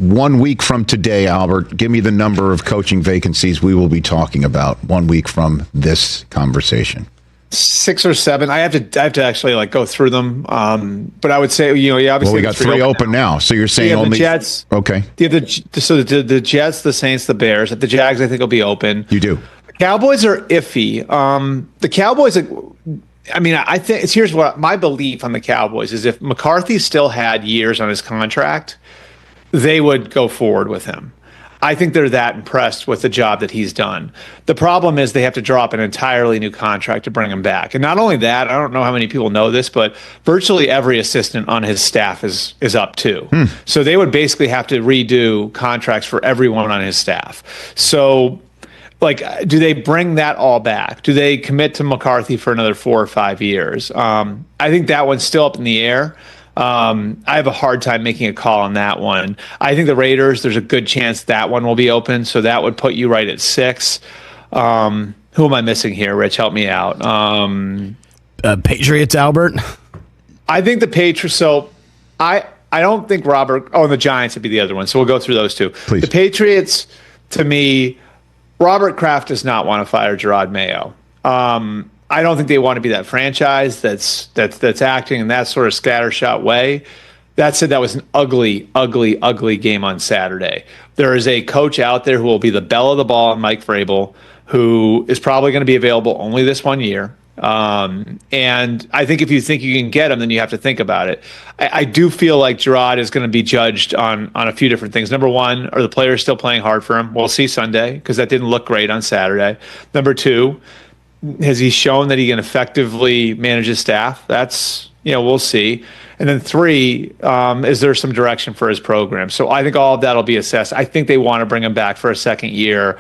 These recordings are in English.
1 week from today, Albert, give me the number of coaching vacancies we will be talking about 1 week from this conversation. 6 or 7. I have to actually go through them. But I would say, obviously. Well, we got 3 open now. So you're saying only the Jets. Okay. The Jets, the Saints, the Bears. The Jags, I think, will be open. You do. The Cowboys are iffy. The Cowboys, I think here's what my belief on the Cowboys is: if McCarthy still had years on his contract, they would go forward with him. I think they're that impressed with the job that he's done. The problem is they have to draw up an entirely new contract to bring him back. And not only that, I don't know how many people know this, but virtually every assistant on his staff is up too. So they would basically have to redo contracts for everyone on his staff. So do they bring that all back? Do they commit to McCarthy for another 4 or 5 years? I think that one's still up in the air. I have a hard time making a call on that one. I think the Raiders, there's a good chance that one will be open, so that would put you right at 6. Who am I missing here, Rich? Help me out. Patriots, Albert? I think the Patriots, so I don't think the Giants would be the other one, so we'll go through those two. Please. The Patriots, to me, Robert Kraft does not want to fire Gerard Mayo. I don't think they want to be that franchise that's acting in that sort of scattershot way. That said, that was an ugly, ugly, ugly game on Saturday. There is a coach out there who will be the belle of the ball, Mike Vrabel, who is probably going to be available only this 1 year. And I think if you think you can get him, then you have to think about it. I do feel like Gerard is going to be judged on a few different things. Number one, are the players still playing hard for him? We'll see Sunday, because that didn't look great on Saturday. Number two, has he shown that he can effectively manage his staff? That's, we'll see. And then 3, is there some direction for his program? So I think all of that will be assessed. I think they want to bring him back for a second year,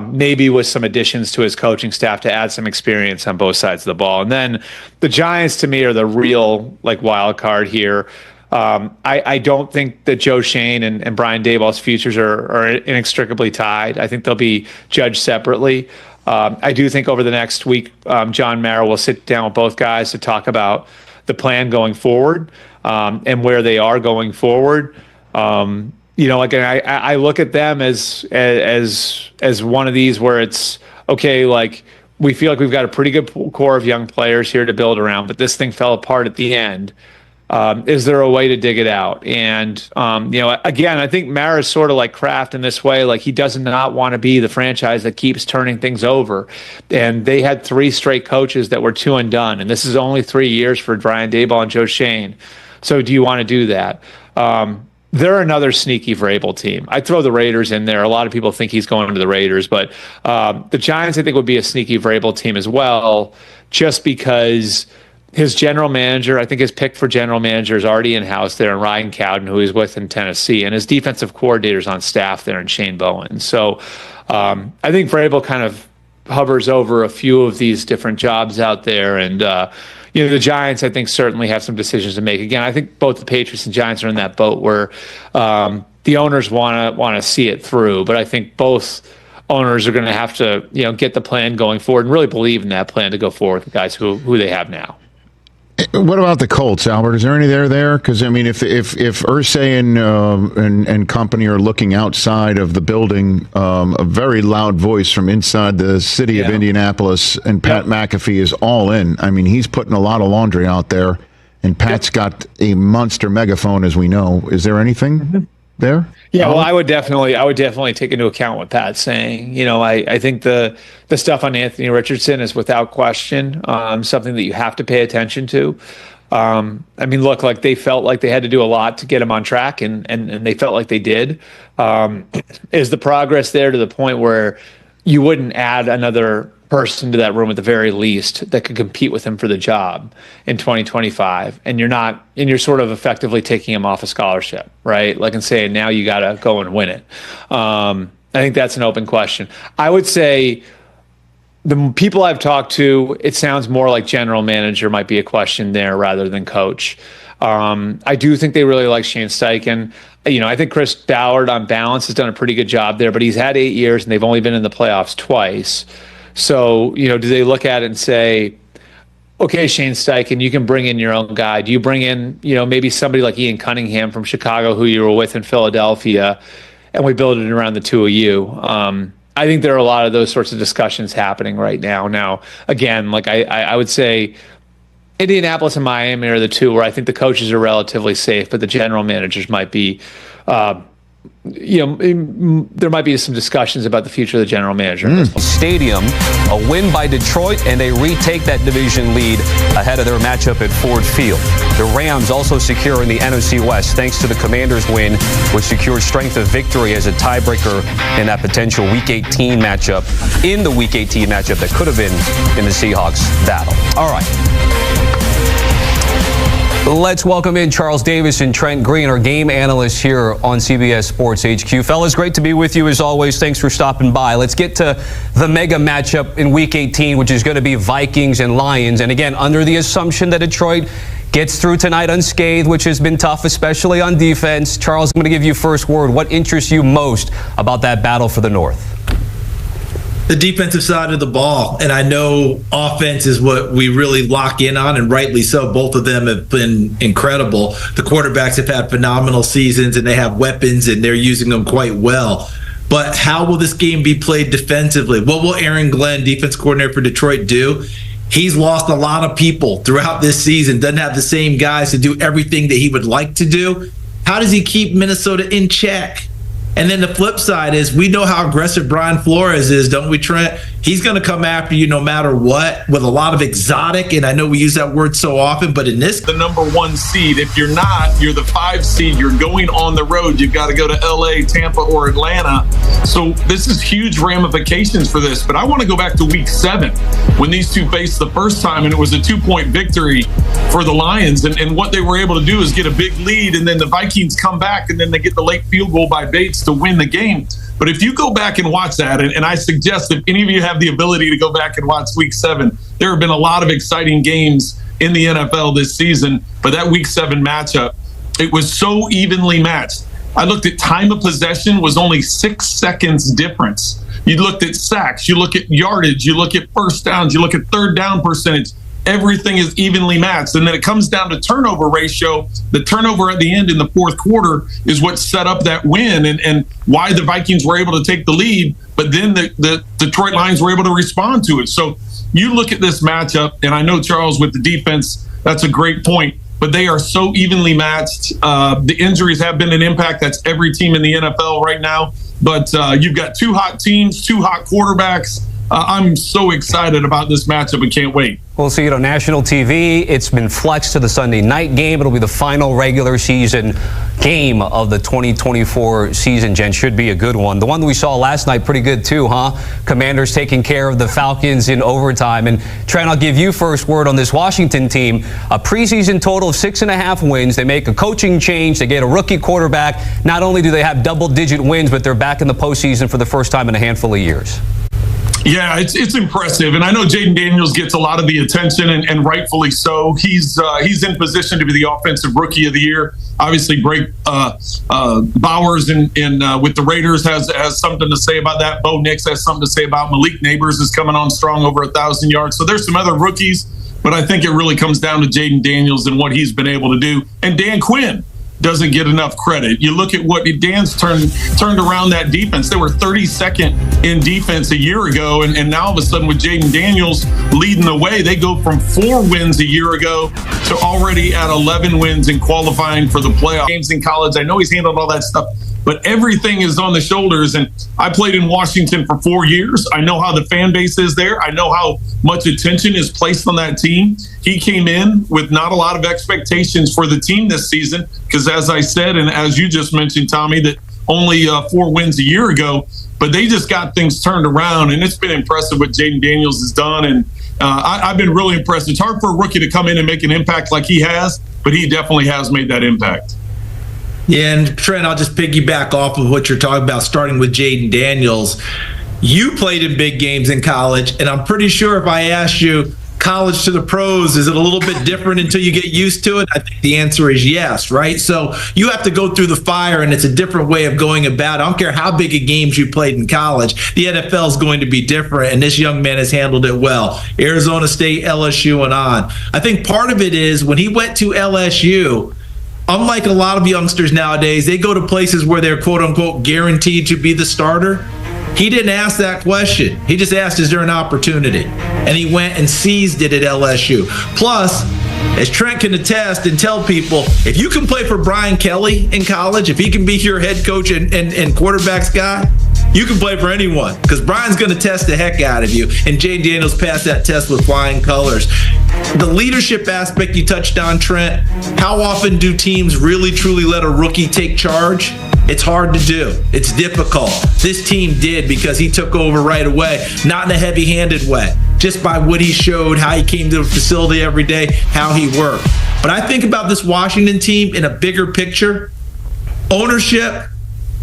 maybe with some additions to his coaching staff to add some experience on both sides of the ball. And then the Giants, to me, are the real wild card here. I don't think that Joe Shane and Brian Daboll's futures are inextricably tied. I think they'll be judged separately. I do think over the next week, John Mara will sit down with both guys to talk about the plan going forward, and where they are going forward. I look at them as one of these where it's okay. We feel like we've got a pretty good core of young players here to build around, but this thing fell apart at the end. Is there a way to dig it out? And, again, I think Mara's sort of like Kraft in this way. He does not want to be the franchise that keeps turning things over. And they had 3 straight coaches that were 2 and done. And this is only 3 years for Brian Daboll and Joe Shane. So do you want to do that? They're another sneaky Vrabel team. I'd throw the Raiders in there. A lot of people think he's going to the Raiders. But the Giants, I think, would be a sneaky Vrabel team as well, just because his general manager, I think his pick for general manager is already in-house there, and Ryan Cowden, who he's with in Tennessee, and his defensive coordinator's on staff there in Shane Bowen. So I think Vrabel kind of hovers over a few of these different jobs out there. And, the Giants, I think, certainly have some decisions to make. Again, I think both the Patriots and Giants are in that boat where the owners want to see it through. But I think both owners are going to have to, get the plan going forward and really believe in that plan to go forward with the guys who they have now. What about the Colts, Albert? Is there any there? Because if Irsay and company are looking outside of the building, a very loud voice from inside the city of Indianapolis, and Pat McAfee is all in. He's putting a lot of laundry out there, and Pat's got a monster megaphone, as we know. Is there anything there? Yeah, well, I would definitely take into account what Pat's saying. I think the stuff on Anthony Richardson is without question something that you have to pay attention to. Look, they felt like they had to do a lot to get him on track, and they felt like they did. Is the progress there to the point where you wouldn't add another person to that room at the very least that could compete with him for the job in 2025, and you're sort of effectively taking him off a scholarship, right? And saying, now you got to go and win it. I think that's an open question. I would say the people I've talked to, it sounds more like general manager might be a question there rather than coach. I do think they really like Shane Steichen. I think Chris Ballard on balance has done a pretty good job there, but he's had 8 years and they've only been in the playoffs twice. So, do they look at it and say, okay, Shane Steichen, you can bring in your own guy. Do you bring in, maybe somebody like Ian Cunningham from Chicago, who you were with in Philadelphia, and we build it around the two of you? I think there are a lot of those sorts of discussions happening right now. Now, again, like I would say Indianapolis and Miami are the two where I think the coaches are relatively safe, but the general managers might be, there might be some discussions about the future of the general manager. Stadium, a win by Detroit, and they retake that division lead ahead of their matchup at Ford Field. The Rams also secure in the NFC West thanks to the Commanders' win, which secured strength of victory as a tiebreaker in that potential Week 18 matchup, that could have been in the Seahawks battle. All right. Let's welcome in Charles Davis and Trent Green, our game analysts here on CBS Sports HQ. Fellas, great to be with you as always. Thanks for stopping by. Let's get to the mega matchup in Week 18, which is going to be Vikings and Lions. And again, under the assumption that Detroit gets through tonight unscathed, which has been tough, especially on defense. Charles, I'm going to give you first word. What interests you most about that battle for the North? The defensive side of the ball. And I know offense is what we really lock in on, and rightly so. Both of them have been incredible. The quarterbacks have had phenomenal seasons, and they have weapons, and they're using them quite well. But how will this game be played defensively? What will Aaron Glenn, defense coordinator for Detroit, do? He's lost a lot of people throughout this season, doesn't have the same guys to do everything that he would like to do. How does he keep Minnesota in check? And then the flip side is, we know how aggressive Brian Flores is, don't we, Trent? He's going to come after you no matter what, with a lot of exotic, and I know we use that word so often, but in this... The number 1 seed. If you're not, you're the 5 seed. You're going on the road. You've got to go to LA, Tampa, or Atlanta. So this is huge ramifications for this. But I want to go back to Week 7 when these two faced the first time, and it was a 2-point victory for the Lions. And what they were able to do is get a big lead, and then the Vikings come back, and then they get the late field goal by Bates to win the game. But if you go back and watch that, and I suggest if any of you have the ability to go back and watch Week 7, there have been a lot of exciting games in the NFL this season. But that Week 7 matchup, it was so evenly matched. I looked at time of possession was only 6 seconds difference. You looked at sacks, you look at yardage, you look at first downs, you look at third down percentage. Everything is evenly matched. And then it comes down to turnover ratio. The turnover at the end in the fourth quarter is what set up that win and why the Vikings were able to take the lead. But then the Detroit Lions were able to respond to it. So you look at this matchup, and I know, Charles, with the defense, that's a great point. But they are so evenly matched. The injuries have been an impact. That's every team in the NFL right now. But you've got 2 hot teams, 2 hot quarterbacks. I'm so excited about this matchup and can't wait. We'll see it on national TV. It's been flexed to the Sunday night game. It'll be the final regular season game of the 2024 season, Jen. Should be a good one. The one that we saw last night, pretty good too, huh? Commanders taking care of the Falcons in overtime. And Trent, I'll give you first word on this Washington team. A preseason total of 6.5 wins. They make a coaching change. They get a rookie quarterback. Not only do they have double-digit wins, but they're back in the postseason for the first time in a handful of years. Yeah, it's impressive. And I know Jaden Daniels gets a lot of the attention, and rightfully so. He's in position to be the offensive rookie of the year. Obviously, Bowers with the Raiders has something to say about that. Bo Nix has something to say about Malik Neighbors is coming on strong, over 1,000 yards. So there's some other rookies, but I think it really comes down to Jaden Daniels and what he's been able to do. And Dan Quinn doesn't get enough credit. You look at what Dan's turned around that defense. They were 32nd in defense a year ago, and now all of a sudden with Jaden Daniels leading the way, they go from 4 wins a year ago to already at 11 wins and qualifying for the playoff games in college. I know he's handled all that stuff, but everything is on the shoulders. And I played in Washington for 4 years. I know how the fan base is there. I know how much attention is placed on that team. He came in with not a lot of expectations for the team this season because, as I said, and as you just mentioned, Tommy, that only 4 wins a year ago, but they just got things turned around, and it's been impressive what Jaden Daniels has done. And I've been really impressed. It's hard for a rookie to come in and make an impact like he has, but he definitely has made that impact. Yeah, and Trent, I'll just piggyback off of what you're talking about, starting with Jaden Daniels. You played in big games in college, and I'm pretty sure if I asked you, college to the pros? Is it a little bit different until you get used to it? I think the answer is yes, right? So you have to go through the fire, and it's a different way of going about it. I don't care how big a games you played in college. The NFL is going to be different, and this young man has handled it well. Arizona State, LSU, and on. I think part of it is when he went to LSU, unlike a lot of youngsters nowadays, they go to places where they're quote-unquote guaranteed to be the starter. He didn't ask that question. He just asked, is there an opportunity? And he went and seized it at LSU. Plus, as Trent can attest and tell people, if you can play for Brian Kelly in college, if he can be your head coach and quarterbacks guy, you can play for anyone, because Brian's going to test the heck out of you. And Jane Daniels passed that test with flying colors. The leadership aspect you touched on, Trent, how often do teams really, truly let a rookie take charge? It's hard to do. It's difficult. This team did, because he took over right away, not in a heavy-handed way, just by what he showed, how he came to the facility every day, how he worked. But I think about this Washington team in a bigger picture. Ownership,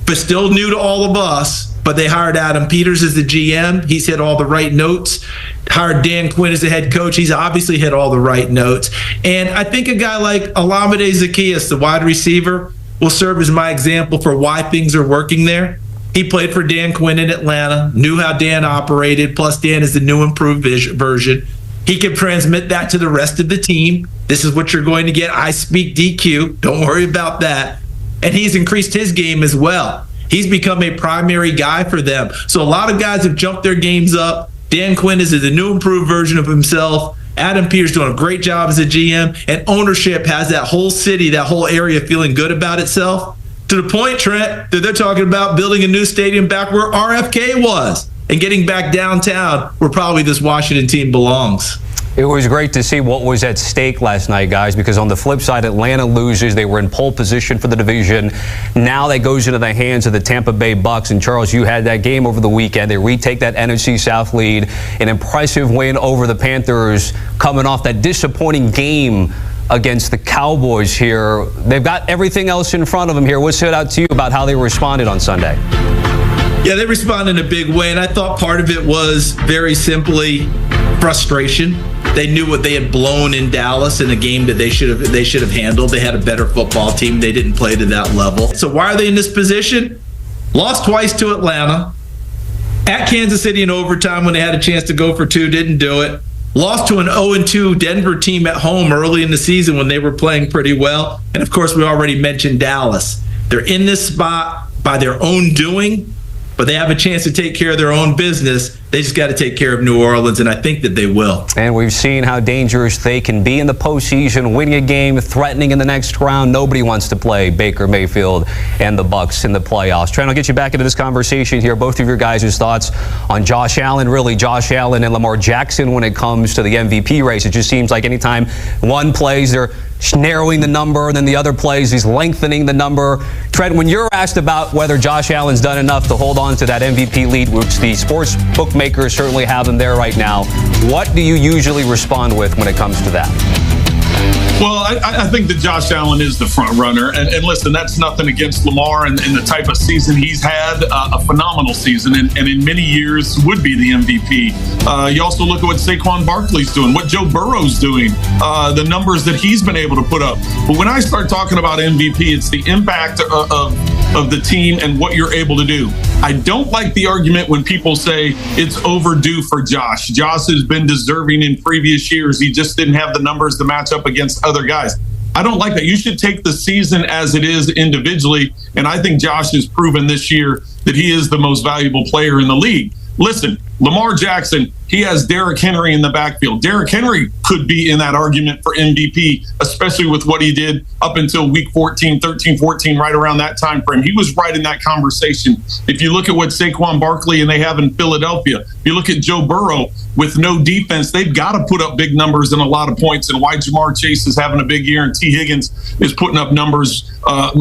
but still new to all of us. But they hired Adam Peters as the GM. He's hit all the right notes. Hired Dan Quinn as the head coach. He's obviously hit all the right notes. And I think a guy like Olamide Zaccheaus, the wide receiver, will serve as my example for why things are working there. He played for Dan Quinn in Atlanta, knew how Dan operated, plus Dan is the new improved version. He can transmit that to the rest of the team. This is what you're going to get. I speak DQ. Don't worry about that. And he's increased his game as well. He's become a primary guy for them. So a lot of guys have jumped their games up. Dan Quinn is the new improved version of himself. Adam Peters doing a great job as a GM. And ownership has that whole city, that whole area feeling good about itself. To the point, Trent, that they're talking about building a new stadium back where RFK was and getting back downtown where probably this Washington team belongs. It was great to see what was at stake last night, guys, because on the flip side, Atlanta loses. They were in pole position for the division. Now that goes into the hands of the Tampa Bay Bucks. And, Charles, you had that game over the weekend. They retake that NFC South lead. An impressive win over the Panthers coming off that disappointing game against the Cowboys here. They've got everything else in front of them here. What stood out to you about how they responded on Sunday? Yeah, they responded in a big way, and I thought part of it was very simply frustration. They knew what they had blown in Dallas in a game that they should have handled. They had a better football team. They didn't play to that level. So why are they in this position? Lost twice to Atlanta. At Kansas City in overtime when they had a chance to go for two, didn't do it. Lost to an 0-2 Denver team at home early in the season when they were playing pretty well. And, of course, we already mentioned Dallas. They're in this spot by their own doing, but they have a chance to take care of their own business. They just got to take care of New Orleans, and I think that they will. And we've seen how dangerous they can be in the postseason, winning a game, threatening in the next round. Nobody wants to play Baker Mayfield and the Bucs in the playoffs. Trent, I'll get you back into this conversation here. Both of your guys' thoughts on Josh Allen, really Josh Allen and Lamar Jackson when it comes to the MVP race. It just seems like anytime one plays, they're narrowing the number, and then the other plays, he's lengthening the number. Trent, when you're asked about whether Josh Allen's done enough to hold on to that MVP lead, which the sports bookmakers certainly have him there right now, what do you usually respond with when it comes to that? Well, I think that Josh Allen is the front runner. And listen, that's nothing against Lamar and the type of season he's had, a phenomenal season, and in many years would be the MVP. You also look at what Saquon Barkley's doing, what Joe Burrow's doing, the numbers that he's been able to put up. But when I start talking about MVP, it's the impact of the team and what you're able to do. I don't like the argument when people say it's overdue for Josh. Josh has been deserving in previous years. He just didn't have the numbers to match up against other guys. I don't like that. You should take the season as it is individually. And I think Josh has proven this year that he is the most valuable player in the league. Listen, Lamar Jackson, he has Derrick Henry in the backfield. Derrick Henry could be in that argument for MVP, especially with what he did up until week 14, 13, 14, right around that time frame. He was right in that conversation. If you look at what Saquon Barkley and they have in Philadelphia, if you look at Joe Burrow with no defense, they've got to put up big numbers and a lot of points. And why Jamar Chase is having a big year and T. Higgins is putting up numbers,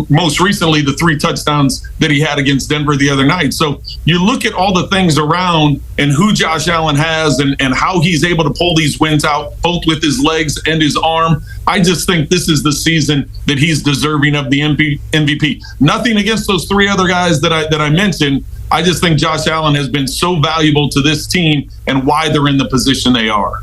most recently the 3 touchdowns that he had against Denver the other night. So you look at all the things around and who Josh Allen has and how he's able to pull these wins out, both with his legs and his arm. I just think this is the season that he's deserving of the MVP. Nothing against those 3 other guys that I mentioned. I just think Josh Allen has been so valuable to this team and why they're in the position they are.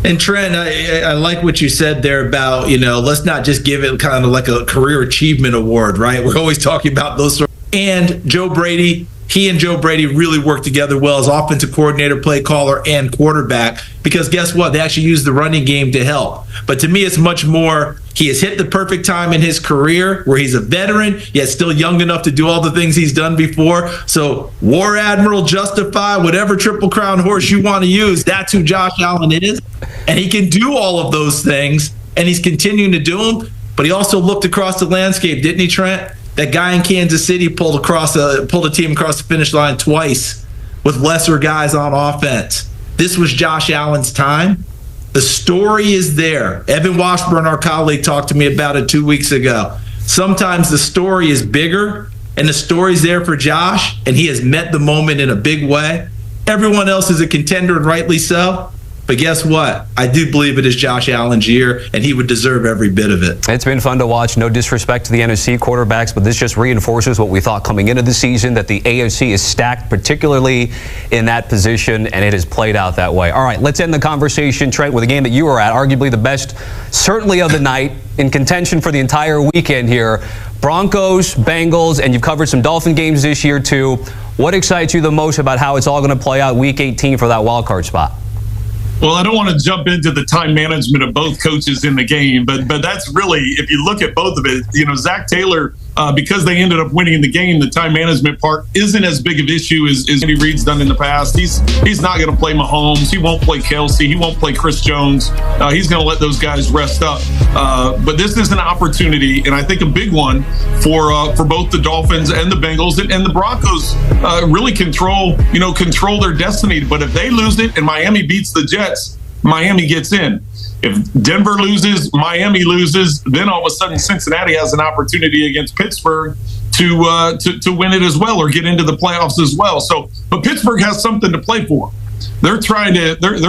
And Trent, I like what you said there about, let's not just give it kind of like a career achievement award, right? We're always talking about those sort of, and Joe Brady, he and Joe Brady really work together well as offensive coordinator, play caller, and quarterback, because guess what? They actually use the running game to help. But to me, it's much more, he has hit the perfect time in his career where he's a veteran, yet still young enough to do all the things he's done before. So War Admiral, justify, whatever Triple Crown horse you want to use, that's who Josh Allen is. And he can do all of those things, and he's continuing to do them. But he also looked across the landscape, didn't he, Trent? That guy in Kansas City pulled a team across the finish line twice with lesser guys on offense. This was Josh Allen's time. The story is there. Evan Washburn, our colleague, talked to me about it 2 weeks ago. Sometimes the story is bigger, and the story's there for Josh, and he has met the moment in a big way. Everyone else is a contender, and rightly so. But guess what? I do believe it is Josh Allen's year, and he would deserve every bit of it. It's been fun to watch. No disrespect to the NFC quarterbacks, but this just reinforces what we thought coming into the season, that the AFC is stacked, particularly in that position, and it has played out that way. All right, let's end the conversation, Trent, with a game that you were at, arguably the best, certainly of the night, in contention for the entire weekend here. Broncos, Bengals, and you've covered some Dolphin games this year, too. What excites you the most about how it's all going to play out Week 18 for that wild card spot? Well, I don't want to jump into the time management of both coaches in the game, but that's really, if you look at both of it, Zach Taylor, because they ended up winning the game, the time management part isn't as big of an issue as Andy Reid's done in the past. He's not going to play Mahomes. He won't play Kelsey. He won't play Chris Jones. He's going to let those guys rest up. But this is an opportunity, and I think a big one for both the Dolphins and the Bengals, and the Broncos really control their destiny. But if they lose it and Miami beats the Jets, Miami gets in. If Denver loses, Miami loses, then all of a sudden Cincinnati has an opportunity against Pittsburgh to win it as well, or get into the playoffs as well. So, but Pittsburgh has something to play for. They're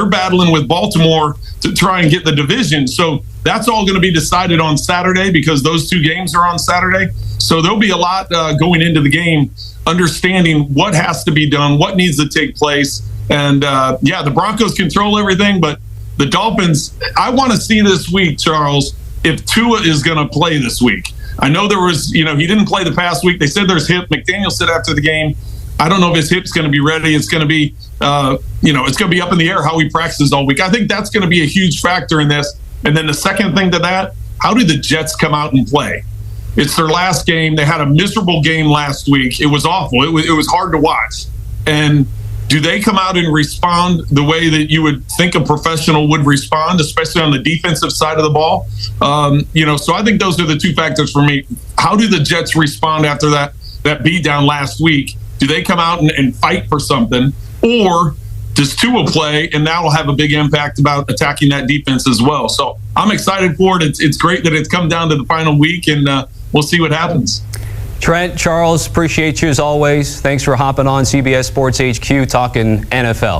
battling with Baltimore to try and get the division. So that's all going to be decided on Saturday, because those two games are on Saturday. So there'll be a lot going into the game, understanding what has to be done, what needs to take place. And the Broncos control everything, but the Dolphins, I want to see this week, Charles, if Tua is going to play this week. I know there was, he didn't play the past week. They said there's hip. McDaniel said after the game, I don't know if his hip's going to be ready. It's going to be, it's going to be up in the air how he practices all week. I think that's going to be a huge factor in this. And then the second thing to that, how did the Jets come out and play? It's their last game. They had a miserable game last week. It was awful. It was hard to watch. And do they come out and respond the way that you would think a professional would respond, especially on the defensive side of the ball? So I think those are the two factors for me. How do the Jets respond after that beatdown last week? Do they come out and fight for something? Or does Tua play, and that will have a big impact about attacking that defense as well? So I'm excited for it. It's great that it's come down to the final week, and we'll see what happens. Trent, Charles, appreciate you as always. Thanks for hopping on CBS Sports HQ talking NFL.